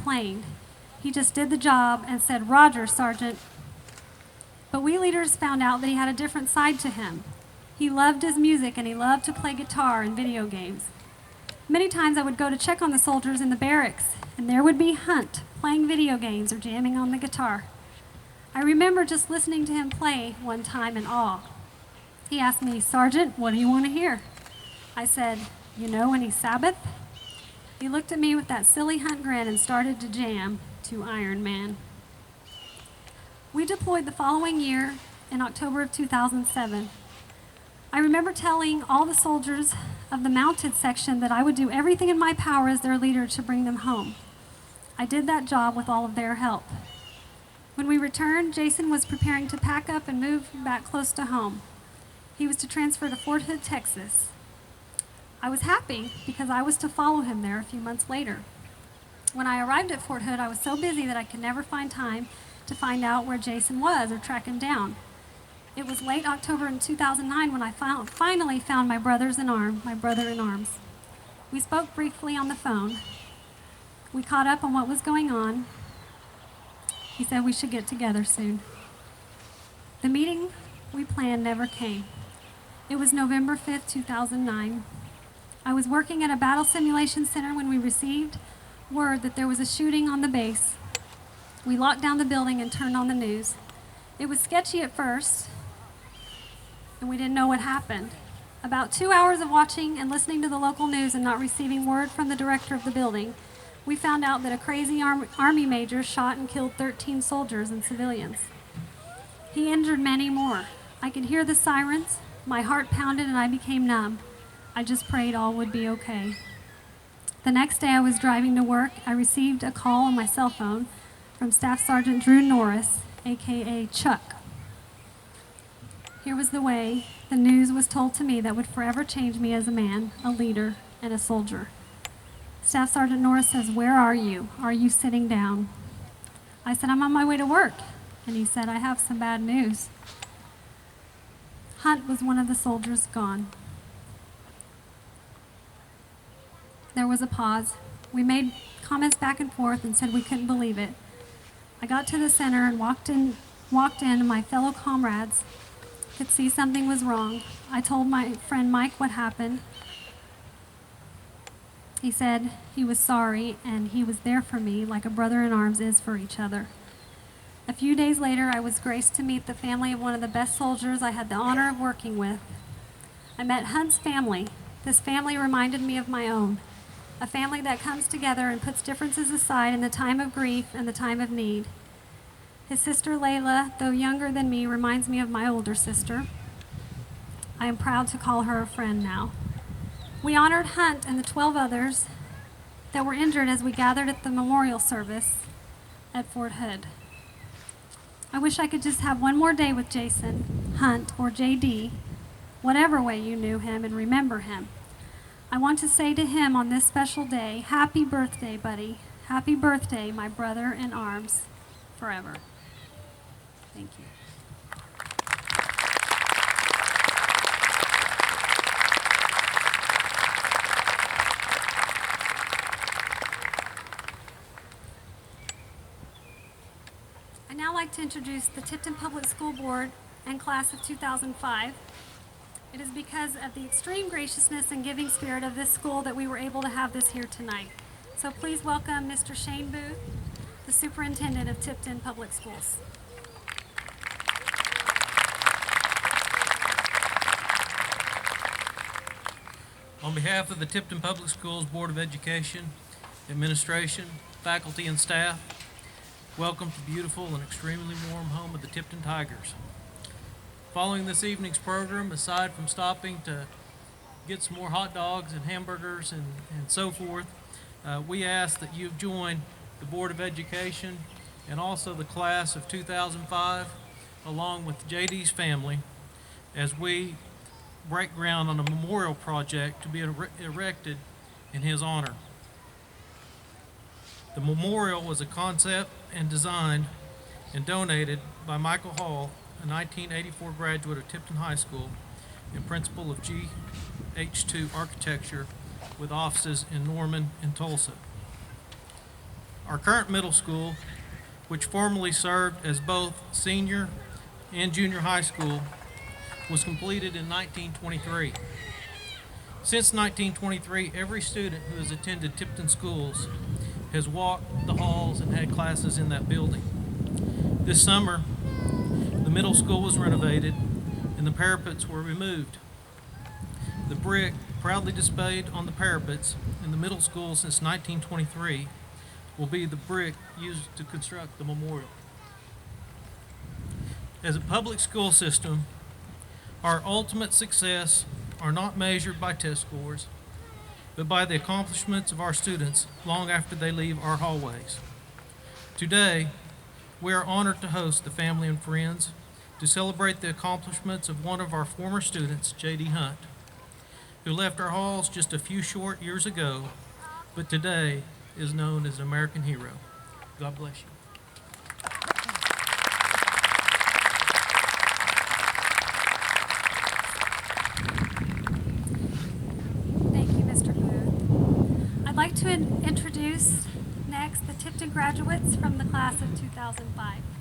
complained. He just did the job and said, "Roger, Sergeant." But we leaders found out that he had a different side to him. He loved his music and he loved to play guitar and video games. Many times I would go to check on the soldiers in the barracks, and there would be Hunt playing video games or jamming on the guitar. I remember just listening to him play one time in awe. He asked me, "Sergeant, what do you want to hear?" I said, "You know any Sabbath?" He looked at me with that silly Hunt grin and started to jam to Iron Man. We deployed the following year in October of 2007. I remember telling all the soldiers of the mounted section that I would do everything in my power as their leader to bring them home. I did that job with all of their help. When we returned, Jason was preparing to pack up and move back close to home. He was to transfer to Fort Hood, Texas. I was happy because I was to follow him there a few months later. When I arrived at Fort Hood, I was so busy that I could never find time to find out where Jason was or track him down. It was late October in 2009 when I finally found my brother in arms. We spoke briefly on the phone. We caught up on what was going on. He said we should get together soon. The meeting we planned never came. It was November 5th, 2009. I was working at a battle simulation center when we received word that there was a shooting on the base. We locked down the building and turned on the news. It was sketchy at first, and we didn't know what happened. About 2 hours of watching and listening to the local news and not receiving word from the director of the building, we found out that a crazy Army major shot and killed 13 soldiers and civilians. He injured many more. I could hear the sirens, my heart pounded, and I became numb. I just prayed all would be okay. The next day I was driving to work. I received a call on my cell phone from Staff Sergeant Drew Norris, aka Chuck. Here was the way the news was told to me that would forever change me as a man, a leader, and a soldier. Staff Sergeant Norris says, "Where are you? Are you sitting down?" I said, "I'm on my way to work." And he said, "I have some bad news." Hunt was one of the soldiers gone. There was a pause. We made comments back and forth and said we couldn't believe it. I got to the center and walked in, and my fellow comrades could see something was wrong. I told my friend Mike what happened. He said he was sorry and he was there for me like a brother in arms is for each other. A few days later, I was graced to meet the family of one of the best soldiers I had the honor of working with. I met Hunt's family. This family reminded me of my own, a family that comes together and puts differences aside in the time of grief and the time of need. His sister Layla, though younger than me, reminds me of my older sister. I am proud to call her a friend now. We honored Hunt and the 12 others that were injured as we gathered at the memorial service at Fort Hood. I wish I could just have one more day with Jason, Hunt, or JD, whatever way you knew him and remember him. I want to say to him on this special day, happy birthday, buddy. Happy birthday, my brother in arms, forever. Thank you. I'd now like to introduce the TIPTON Public School Board and class of 2005. It is because of the extreme graciousness and giving spirit of this school that we were able to have this here tonight. So please welcome Mr. Shane Booth, the superintendent of TIPTON Public Schools. On behalf of the TIPTON Public Schools Board of Education, Administration, faculty, and staff, welcome to beautiful and extremely warm home of the TIPTON Tigers. Following this evening's program, aside from stopping to get some more hot dogs and hamburgers and so forth, we ask that you join the Board of Education and also the class of 2005, along with JD's family, as we break ground on a memorial project to be erected in his honor. The memorial was a concept and designed and donated by Michael Hall, a 1984 graduate of TIPTON High School and principal of GH2 Architecture with offices in Norman and Tulsa. Our current middle school, which formerly served as both senior and junior high school, was completed in 1923. Since 1923, every student who has attended Tipton schools has walked the halls and had classes in that building. This summer, the middle school was renovated and the parapets were removed. The brick proudly displayed on the parapets in the middle school since 1923 will be the brick used to construct the memorial. As a public school system, our ultimate success are not measured by test scores, but by the accomplishments of our students long after they leave our hallways. Today, we are honored to host the family and friends to celebrate the accomplishments of one of our former students, J.D. Hunt, who left our halls just a few short years ago, but today is known as an American hero. God bless you. Thank you, Mr. Booth. I'd like to introduce next the Tipton graduates from the class of 2005.